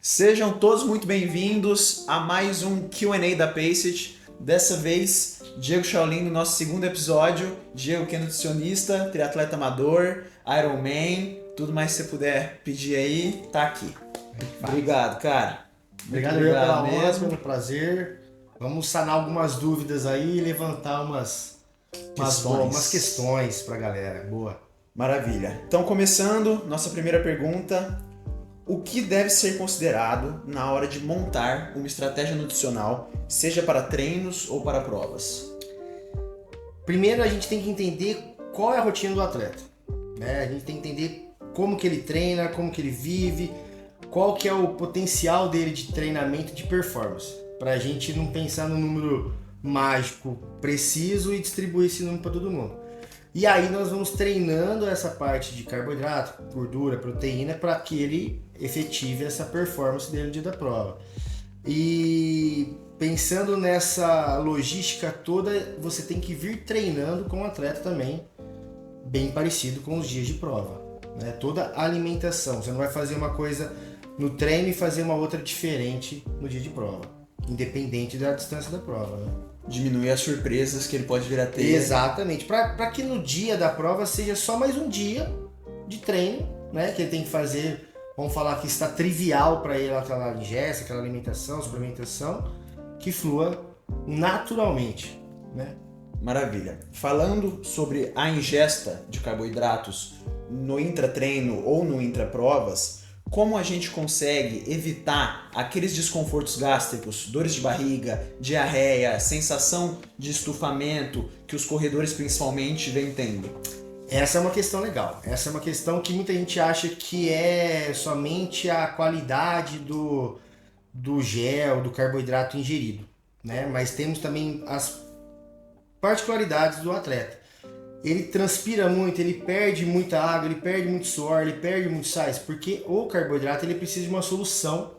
Sejam todos muito bem-vindos a mais um Q&A da Paceit. Dessa vez, Diego Shaolin no nosso segundo episódio. Diego, que é nutricionista, triatleta amador, Ironman, tudo mais que você puder pedir aí, tá aqui. Obrigado, cara. Obrigado pela honra, pelo prazer. Vamos sanar algumas dúvidas aí e levantar umas questões pra galera. Boa. Maravilha. Então, começando, nossa primeira pergunta. O que deve ser considerado na hora de montar uma estratégia nutricional, seja para treinos ou para provas? Primeiro, a gente tem que entender qual é a rotina do atleta, né? A gente tem que entender como que ele treina, como que ele vive, qual que é o potencial dele de treinamento e de performance, para a gente não pensar no número mágico preciso e distribuir esse número para todo mundo. E aí nós vamos treinando essa parte de carboidrato, gordura, proteína, para que ele efetive essa performance dele no dia da prova. E pensando nessa logística toda, você tem que vir treinando com o atleta também, bem parecido com os dias de prova, né? Toda a alimentação, você não vai fazer uma coisa no treino e fazer uma outra diferente no dia de prova, independente da distância da prova, né? Diminuir as surpresas que ele pode vir a ter. Exatamente, para que no dia da prova seja só mais um dia de treino, né? Que ele tem que fazer, vamos falar que está trivial para ele aquela ingesta, aquela alimentação, suplementação, que flua naturalmente, né? Maravilha. Falando sobre a ingesta de carboidratos no intratreino ou no intraprovas, como a gente consegue evitar aqueles desconfortos gástricos, dores de barriga, diarreia, sensação de estufamento que os corredores principalmente vêm tendo? Essa é uma questão legal. Essa é uma questão que muita gente acha que é somente a qualidade do gel, do carboidrato ingerido, né? Mas temos também as particularidades do atleta. Ele transpira muito, ele perde muita água, ele perde muito suor, ele perde muito sais, porque o carboidrato ele precisa de uma solução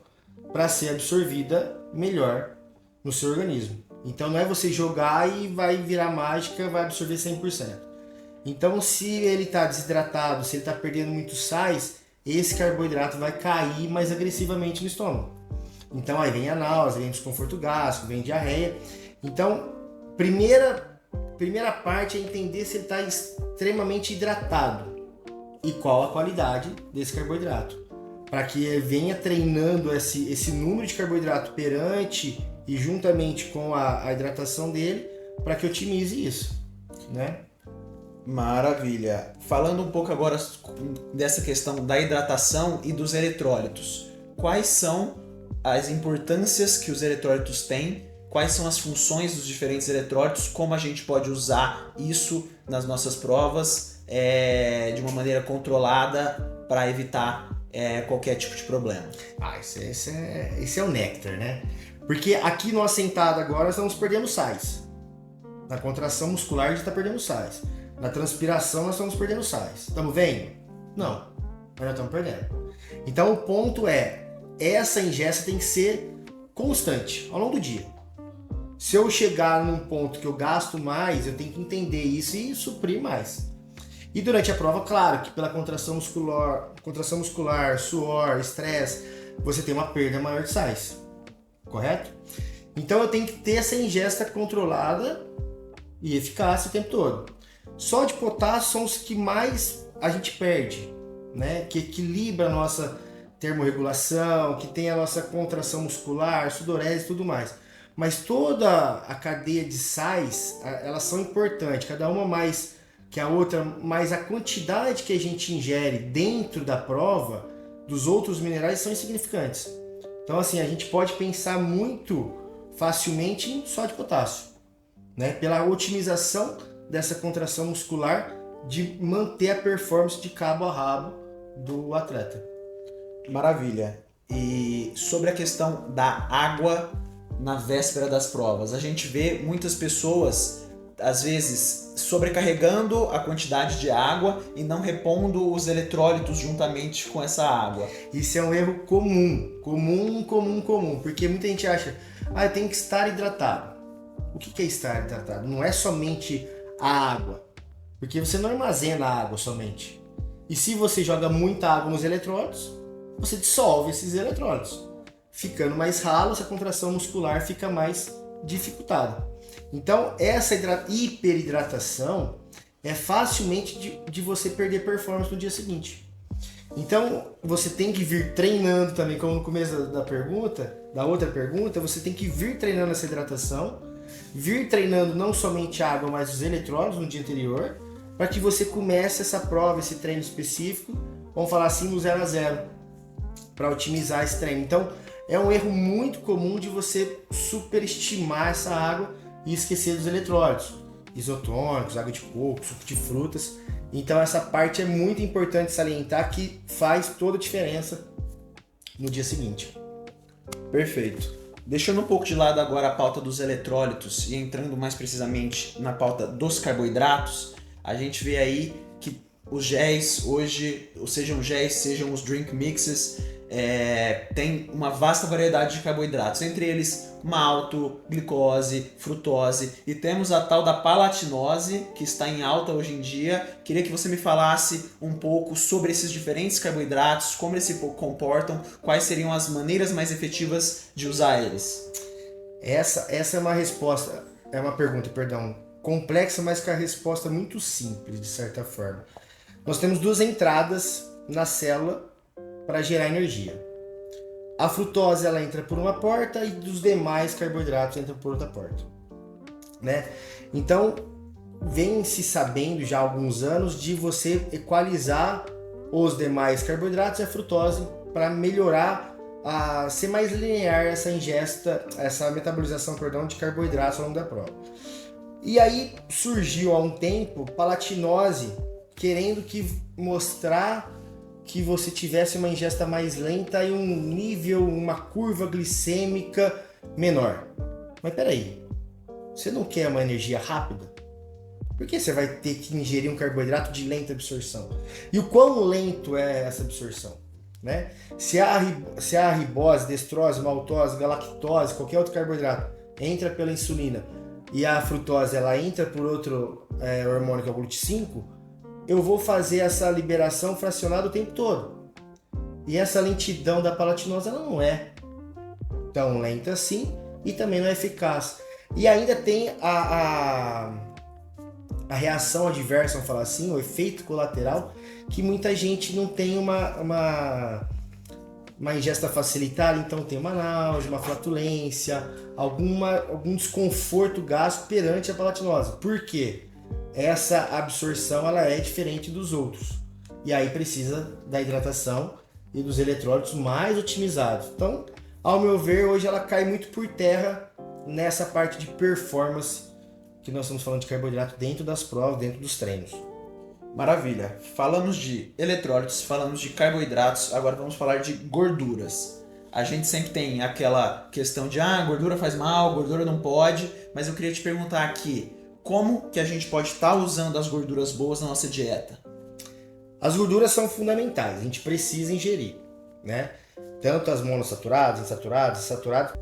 para ser absorvida melhor no seu organismo. Então não é você jogar e vai virar mágica, vai absorver 100%. Então se ele está desidratado, se ele está perdendo muitos sais, esse carboidrato vai cair mais agressivamente no estômago. Então aí vem a náusea, vem desconforto gástrico, vem diarreia. Então, primeira parte é entender se ele está extremamente hidratado e qual a qualidade desse carboidrato, para que ele venha treinando esse número de carboidrato perante e juntamente com a hidratação dele, para que otimize isso, né? Maravilha. Falando um pouco agora dessa questão da hidratação e dos eletrólitos, quais são as importâncias que os eletrólitos têm? Quais são as funções dos diferentes eletrólitos, como a gente pode usar isso nas nossas provas de uma maneira controlada para evitar qualquer tipo de problema. Esse é o néctar, né? Porque aqui no assentado agora nós estamos perdendo sais. Na contração muscular a gente está perdendo sais. Na transpiração nós estamos perdendo sais. Estamos vendo? Não, mas nós estamos perdendo. Então o ponto é, essa ingesta tem que ser constante ao longo do dia. Se eu chegar num ponto que eu gasto mais, eu tenho que entender isso e suprir mais. E durante a prova, claro, que pela contração muscular, suor, estresse, você tem uma perda maior de sais, correto? Então eu tenho que ter essa ingesta controlada e eficaz o tempo todo. Só de potássio são os que mais a gente perde, né? Que equilibra a nossa termorregulação, que tem a nossa contração muscular, sudorese e tudo mais. Mas toda a cadeia de sais, elas são importantes, cada uma mais que a outra, mas a quantidade que a gente ingere dentro da prova dos outros minerais são insignificantes. Então assim, a gente pode pensar muito facilmente em só de potássio, né? Pela otimização dessa contração muscular de manter a performance de cabo a rabo do atleta. Maravilha. E sobre a questão da água na véspera das provas, a gente vê muitas pessoas, às vezes, sobrecarregando a quantidade de água e não repondo os eletrólitos juntamente com essa água. Isso é um erro comum, porque muita gente acha, eu tenho que estar hidratado. O que é estar hidratado? Não é somente a água, porque você não armazena a água somente. E se você joga muita água nos eletrólitos, você dissolve esses eletrólitos. ficando mais ralo, essa contração muscular fica mais dificultada. Então, essa hiperidratação é facilmente de você perder performance no dia seguinte. Então, você tem que vir treinando também, como no começo da outra pergunta, você tem que vir treinando essa hidratação, vir treinando não somente a água, mas os eletrólitos no dia anterior, para que você comece essa prova, esse treino específico, vamos falar assim, no 0 a 0, para otimizar esse treino. Então, é um erro muito comum de você superestimar essa água e esquecer dos eletrólitos, isotônicos, água de coco, suco de frutas. Então essa parte é muito importante salientar, que faz toda a diferença no dia seguinte. Perfeito. Deixando um pouco de lado agora a pauta dos eletrólitos e entrando mais precisamente na pauta dos carboidratos, a gente vê aí que os géis hoje, sejam géis, sejam os drink mixes, tem uma vasta variedade de carboidratos, entre eles malto, glicose, frutose, e temos a tal da palatinose, que está em alta hoje em dia. Queria que você me falasse um pouco sobre esses diferentes carboidratos, como eles se comportam, quais seriam as maneiras mais efetivas de usar eles. Essa é uma pergunta, complexa, mas com a resposta muito simples, de certa forma. Nós temos duas entradas na célula para gerar energia. A frutose ela entra por uma porta e os demais carboidratos entram por outra porta, né? Então, vem se sabendo já há alguns anos de você equalizar os demais carboidratos e a frutose para melhorar, ser mais linear essa ingesta, essa metabolização, de carboidratos ao longo da prova. E aí surgiu há um tempo palatinose, querendo mostrar que você tivesse uma ingesta mais lenta e um nível, uma curva glicêmica menor. Mas peraí, você não quer uma energia rápida? Por que você vai ter que ingerir um carboidrato de lenta absorção? E o quão lento é essa absorção? Né? Se a ribose, destrose, maltose, galactose, qualquer outro carboidrato entra pela insulina e a frutose ela entra por outro hormônio que é o GLUT5, eu vou fazer essa liberação fracionada o tempo todo. E essa lentidão da palatinose ela não é tão lenta assim e também não é eficaz. E ainda tem a reação adversa, vamos falar assim, o efeito colateral, que muita gente não tem uma ingesta facilitada, então tem uma náusea, uma flatulência, algum desconforto gástrico perante a palatinose. Por quê? Essa absorção ela é diferente dos outros. E aí precisa da hidratação e dos eletrólitos mais otimizados. Então, ao meu ver, hoje ela cai muito por terra nessa parte de performance que nós estamos falando de carboidrato dentro das provas, dentro dos treinos. Maravilha. Falamos de eletrólitos, falamos de carboidratos, agora vamos falar de gorduras. A gente sempre tem aquela questão de gordura faz mal, gordura não pode, mas eu queria te perguntar aqui, como que a gente pode estar usando as gorduras boas na nossa dieta? As gorduras são fundamentais, a gente precisa ingerir, né? Tanto as monossaturadas, insaturadas, saturadas,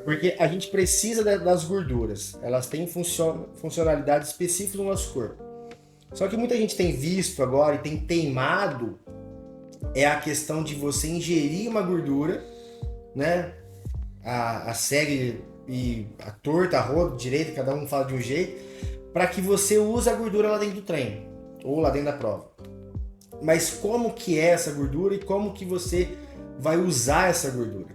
porque a gente precisa das gorduras. Elas têm funcionalidades específicas no nosso corpo. Só que muita gente tem visto agora e tem teimado a questão de você ingerir uma gordura, né? A segue e a torta, a roda, direita, cada um fala de um jeito, para que você use a gordura lá dentro do treino ou lá dentro da prova. Mas como que é essa gordura e como que você vai usar essa gordura?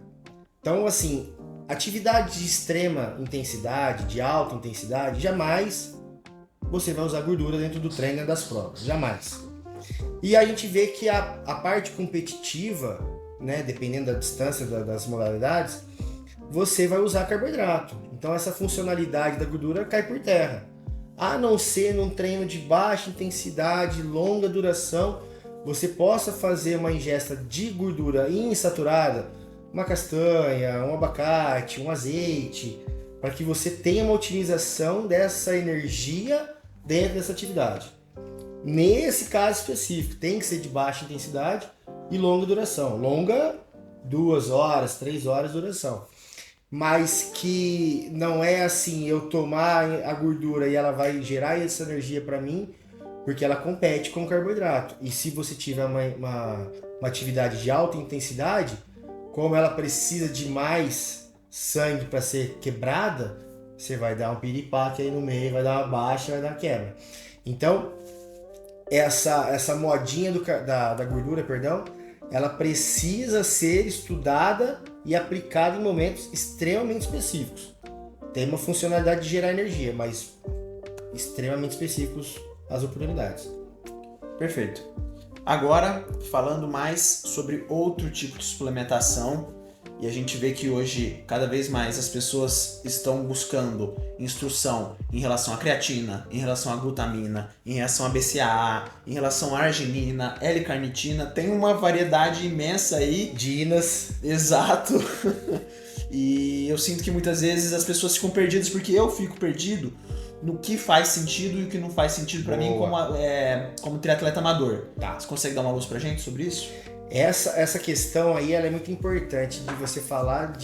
Então, assim, atividade de extrema intensidade, de alta intensidade, jamais você vai usar gordura dentro do treino e das provas, jamais. E a gente vê que a parte competitiva, né, dependendo da distância das modalidades, você vai usar carboidrato. Então essa funcionalidade da gordura cai por terra. A não ser num treino de baixa intensidade, longa duração, você possa fazer uma ingesta de gordura insaturada, uma castanha, um abacate, um azeite, para que você tenha uma otimização dessa energia dentro dessa atividade. Nesse caso específico, tem que ser de baixa intensidade e longa duração. Longa, 2 horas, 3 horas de duração. Mas que não é assim, eu tomar a gordura e ela vai gerar essa energia para mim, porque ela compete com o carboidrato. E se você tiver uma atividade de alta intensidade, como ela precisa de mais sangue para ser quebrada, você vai dar um piripaque aí no meio, vai dar uma baixa, vai dar uma quebra. Então, essa modinha da gordura, perdão, ela precisa ser estudada e aplicada em momentos extremamente específicos. Tem uma funcionalidade de gerar energia, mas extremamente específicos as oportunidades. Perfeito. Agora, falando mais sobre outro tipo de suplementação, e a gente vê que hoje, cada vez mais, as pessoas estão buscando instrução em relação à creatina, em relação à glutamina, em relação à BCAA, em relação à arginina, L-carnitina, tem uma variedade imensa aí. Dinas. Exato. E eu sinto que muitas vezes as pessoas ficam perdidas, porque eu fico perdido no que faz sentido e o que não faz sentido para mim como triatleta amador. Tá. Você consegue dar uma luz pra gente sobre isso? Essa questão aí ela é muito importante de você falar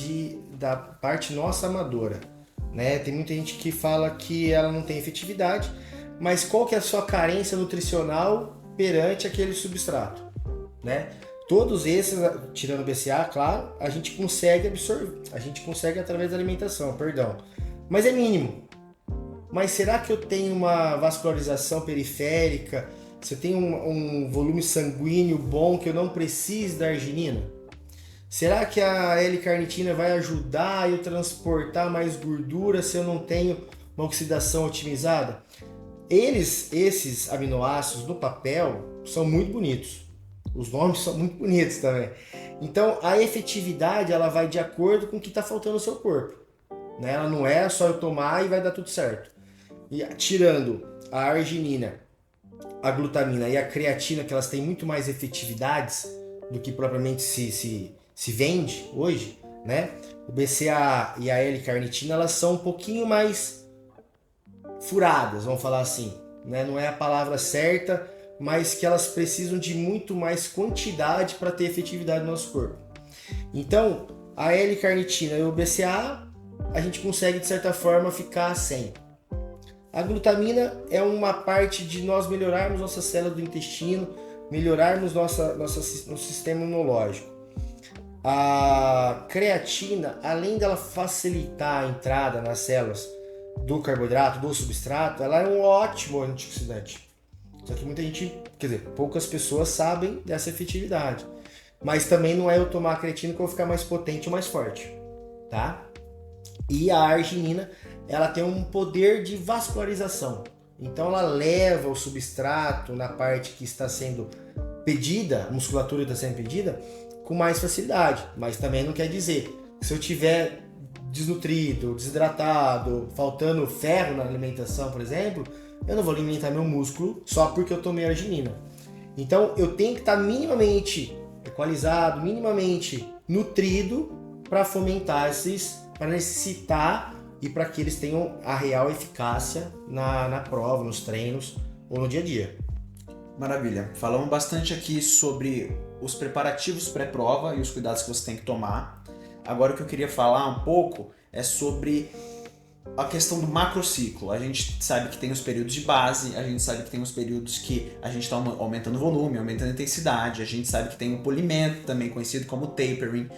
da parte nossa amadora, né? Tem muita gente que fala que ela não tem efetividade, mas qual que é a sua carência nutricional perante aquele substrato, né? Todos esses, tirando o BCA, claro, a gente consegue absorver, a gente consegue através da alimentação, perdão, mas é mínimo. Mas será que eu tenho uma vascularização periférica? Se eu tenho um volume sanguíneo bom que eu não preciso da arginina? Será que a L-carnitina vai ajudar eu transportar mais gordura se eu não tenho uma oxidação otimizada? Esses aminoácidos no papel são muito bonitos. Os nomes são muito bonitos também. Então a efetividade ela vai de acordo com o que está faltando no seu corpo, né? Ela não é só eu tomar e vai dar tudo certo. E tirando a arginina, a glutamina e a creatina, que elas têm muito mais efetividades do que propriamente se vende hoje, né? O BCAA e a L-carnitina, elas são um pouquinho mais furadas, vamos falar assim, né? Não é a palavra certa, mas que elas precisam de muito mais quantidade para ter efetividade no nosso corpo. Então, a L-carnitina e o BCAA, a gente consegue, de certa forma, ficar sem. A glutamina é uma parte de nós melhorarmos nossa célula do intestino, melhorarmos nosso sistema imunológico. A creatina, além dela facilitar a entrada nas células do carboidrato, do substrato, ela é um ótimo antioxidante. Só que muita gente, poucas pessoas sabem dessa efetividade. Mas também não é eu tomar a creatina que eu vou ficar mais potente ou mais forte, tá? E a arginina, ela tem um poder de vascularização. Então ela leva o substrato na parte que está sendo pedida, a musculatura está sendo pedida, com mais facilidade. Mas também não quer dizer que se eu tiver desnutrido, desidratado, faltando ferro na alimentação, por exemplo, eu não vou alimentar meu músculo só porque eu tomei arginina. Então eu tenho que estar minimamente equalizado, minimamente nutrido para fomentar para necessitar e para que eles tenham a real eficácia na prova, nos treinos ou no dia a dia. Maravilha. Falamos bastante aqui sobre os preparativos pré-prova e os cuidados que você tem que tomar. Agora o que eu queria falar um pouco é sobre a questão do macrociclo. A gente sabe que tem os períodos de base, a gente sabe que tem os períodos que a gente está aumentando o volume, aumentando a intensidade, a gente sabe que tem o polimento, também conhecido como tapering.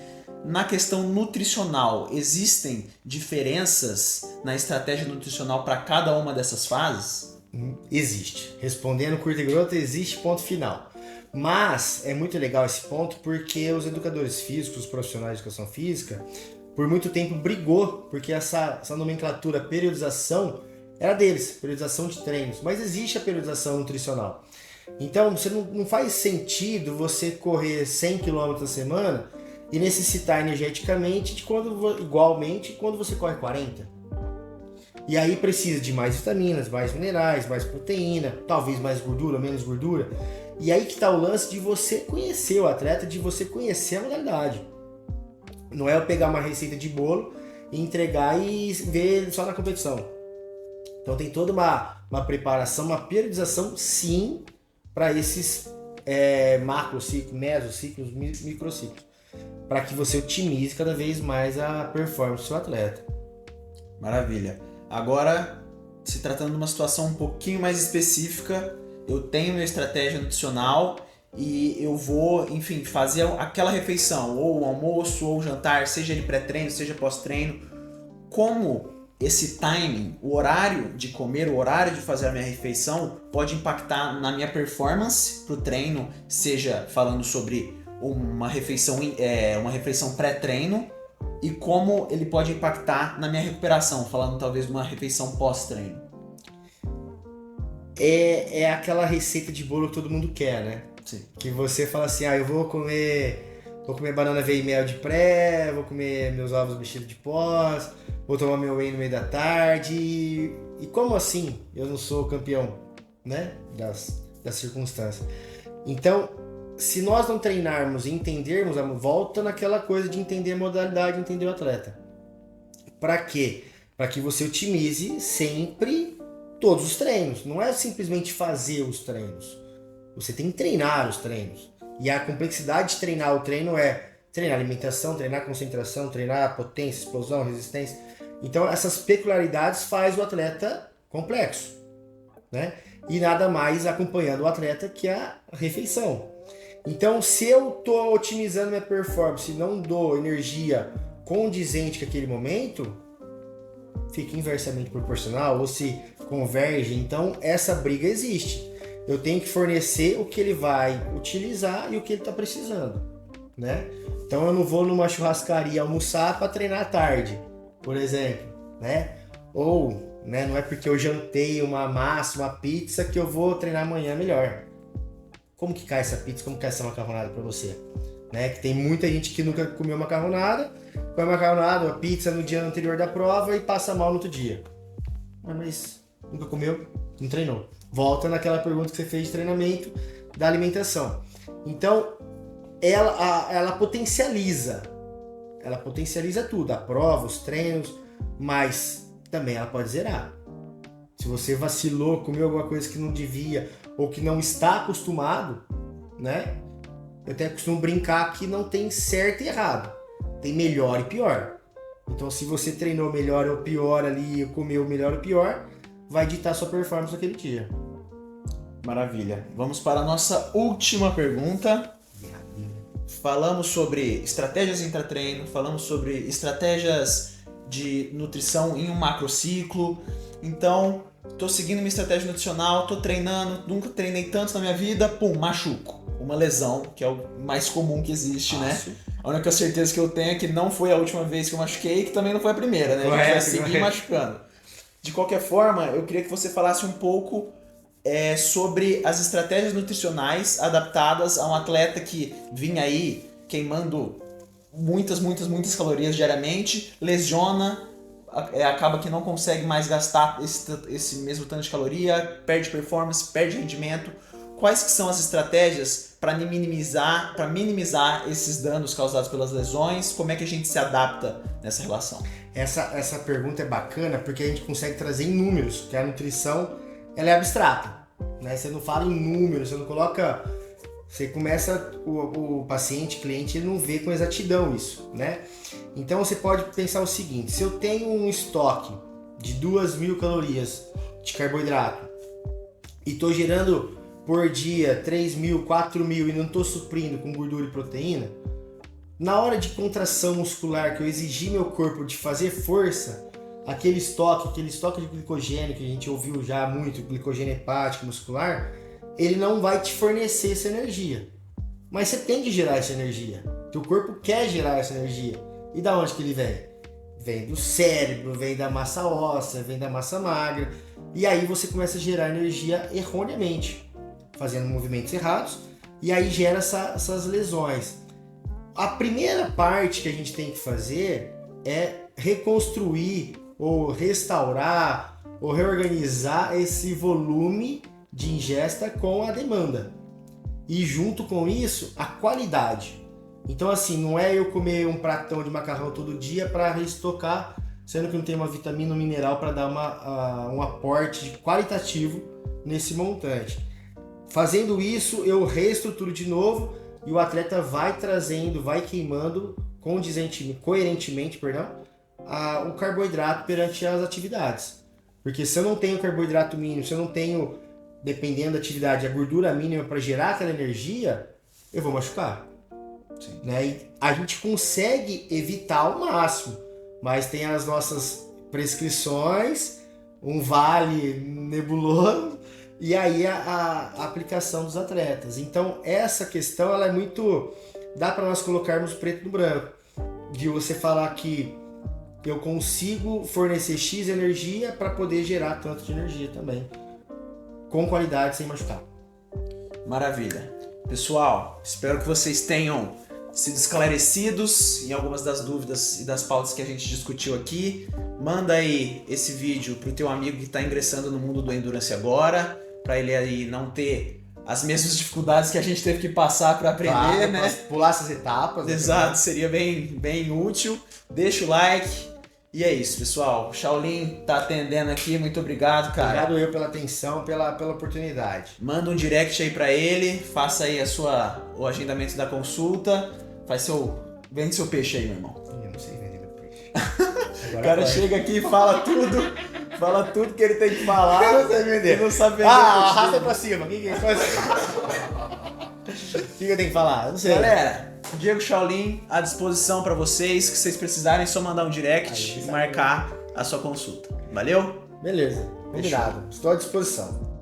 Na questão nutricional, existem diferenças na estratégia nutricional para cada uma dessas fases? Existe. Respondendo curto e grosso, existe, ponto final. Mas é muito legal esse ponto porque os educadores físicos, os profissionais de educação física, por muito tempo brigou, porque essa nomenclatura periodização era deles, periodização de treinos, mas existe a periodização nutricional. Então você não faz sentido você correr 100 km na semana e necessitar energeticamente igualmente quando você corre 40. E aí precisa de mais vitaminas, mais minerais, mais proteína, talvez mais gordura, menos gordura. E aí que está o lance de você conhecer o atleta, de você conhecer a modalidade. Não é eu pegar uma receita de bolo e entregar e ver só na competição. Então tem toda uma preparação, uma periodização sim para esses macrociclos, mesociclos, microciclos, para que você otimize cada vez mais a performance do seu atleta. Maravilha. Agora, se tratando de uma situação um pouquinho mais específica, eu tenho minha estratégia nutricional e eu vou, enfim, fazer aquela refeição, ou o almoço, ou o jantar, seja ele pré-treino, seja pós-treino, como esse timing, o horário de comer, o horário de fazer a minha refeição pode impactar na minha performance pro treino, seja falando sobre uma refeição pré-treino e como ele pode impactar na minha recuperação, falando talvez de uma refeição pós-treino. É aquela receita de bolo que todo mundo quer, né? Sim. Que você fala assim, eu vou comer banana whey mel de pré, vou comer meus ovos mexidos de pós, vou tomar meu whey no meio da tarde. E como assim eu não sou campeão, né? Das circunstâncias. Então, se nós não treinarmos e entendermos, volta naquela coisa de entender a modalidade, entender o atleta. Para quê? Para que você otimize sempre todos os treinos. Não é simplesmente fazer os treinos. Você tem que treinar os treinos. E a complexidade de treinar o treino é treinar alimentação, treinar concentração, treinar potência, explosão, resistência. Então essas peculiaridades faz o atleta complexo, né? E nada mais acompanhando o atleta que a refeição. Então se eu estou otimizando minha performance e não dou energia condizente com aquele momento, fica inversamente proporcional ou se converge. Então essa briga existe. Eu tenho que fornecer o que ele vai utilizar e o que ele está precisando, né? Então eu não vou numa churrascaria almoçar para treinar à tarde, por exemplo, né? Ou, né, não é porque eu jantei uma massa, uma pizza que eu vou treinar amanhã melhor. Como que cai essa pizza? Como que cai essa macarronada para você? Né? Que tem muita gente que nunca comeu macarronada, come macarronada, uma pizza no dia anterior da prova e passa mal no outro dia. Mas nunca comeu, não treinou. Volta naquela pergunta que você fez de treinamento da alimentação. Então, ela potencializa tudo, a prova, os treinos, mas também ela pode zerar. Se você vacilou, comeu alguma coisa que não devia ou que não está acostumado, né? Eu até costumo brincar que não tem certo e errado, tem melhor e pior. Então, se você treinou melhor ou pior ali, comeu melhor ou pior, vai ditar sua performance naquele dia. Maravilha. Vamos para a nossa última pergunta. Falamos sobre estratégias intra-treino, falamos sobre estratégias de nutrição em um macrociclo. Então, tô seguindo uma estratégia nutricional, tô treinando, nunca treinei tanto na minha vida, machuco. Uma lesão, que é o mais comum que existe, né? A única certeza que eu tenho é que não foi a última vez que eu machuquei e que também não foi a primeira, né? A gente vai seguir machucando. De qualquer forma, eu queria que você falasse um pouco sobre as estratégias nutricionais adaptadas a um atleta que vinha aí queimando muitas calorias diariamente, lesiona, acaba que não consegue mais gastar esse mesmo tanto de caloria, perde performance, perde rendimento. Quais que são as estratégias para minimizar esses danos causados pelas lesões? Como é que a gente se adapta nessa relação? Essa pergunta é bacana porque a gente consegue trazer em números, porque a nutrição ela é abstrata, né? Você não fala em números, você não coloca... Você começa, o paciente, cliente, ele não vê com exatidão isso, né? Então você pode pensar o seguinte, se eu tenho um estoque de 2.000 calorias de carboidrato e estou gerando por dia 3.000, 4.000 e não estou suprindo com gordura e proteína, na hora de contração muscular que eu exigi meu corpo de fazer força, aquele estoque de glicogênio que a gente ouviu já muito, glicogênio hepático muscular, ele não vai te fornecer essa energia. Mas você tem que gerar essa energia. Teu corpo quer gerar essa energia. E da onde que ele vem? Vem do cérebro, vem da massa óssea, vem da massa magra. E aí você começa a gerar energia erroneamente, fazendo movimentos errados, e aí gera essas lesões. A primeira parte que a gente tem que fazer é reconstruir ou restaurar ou reorganizar esse volume de ingesta com a demanda. E junto com isso, a qualidade. Então assim, não é eu comer um pratão de macarrão todo dia para reestocar, sendo que não tem uma vitamina ou mineral para dar um aporte qualitativo nesse montante. Fazendo isso, eu reestruturo de novo e o atleta vai trazendo, vai queimando coerentemente, o carboidrato perante as atividades. Porque se eu não tenho carboidrato mínimo, se eu não tenho dependendo da atividade, a gordura mínima para gerar aquela energia, eu vou machucar. Sim. Né? E a gente consegue evitar ao máximo, mas tem as nossas prescrições, um vale nebuloso, e aí a aplicação dos atletas. Então essa questão ela é muito... dá para nós colocarmos preto no branco, de você falar que eu consigo fornecer X energia para poder gerar tanto de energia também, com qualidade, sem machucar. Maravilha. Pessoal, espero que vocês tenham sido esclarecidos em algumas das dúvidas e das pautas que a gente discutiu aqui. Manda aí esse vídeo pro teu amigo que está ingressando no mundo do Endurance agora, para ele aí não ter as mesmas dificuldades que a gente teve que passar para aprender, né? Pular essas etapas. Exato, seria bem útil. Deixa o like. E é isso, pessoal. O Shaolin tá atendendo aqui. Muito obrigado, cara. Obrigado eu pela atenção, pela oportunidade. Manda um direct aí pra ele. Faça aí o agendamento da consulta. Vende seu peixe aí, meu irmão. Eu não sei vender meu peixe. O cara chega aqui e fala tudo. Fala tudo que ele tem que falar. Eu não sei vender. Não sabe vender. Arrasta pra cima. O que eu tenho que falar? Eu não sei. Galera, Diego Shaolin à disposição pra vocês. Que vocês precisarem, é só mandar um direct e marcar a sua consulta. Valeu? Beleza. Combinado. Estou à disposição.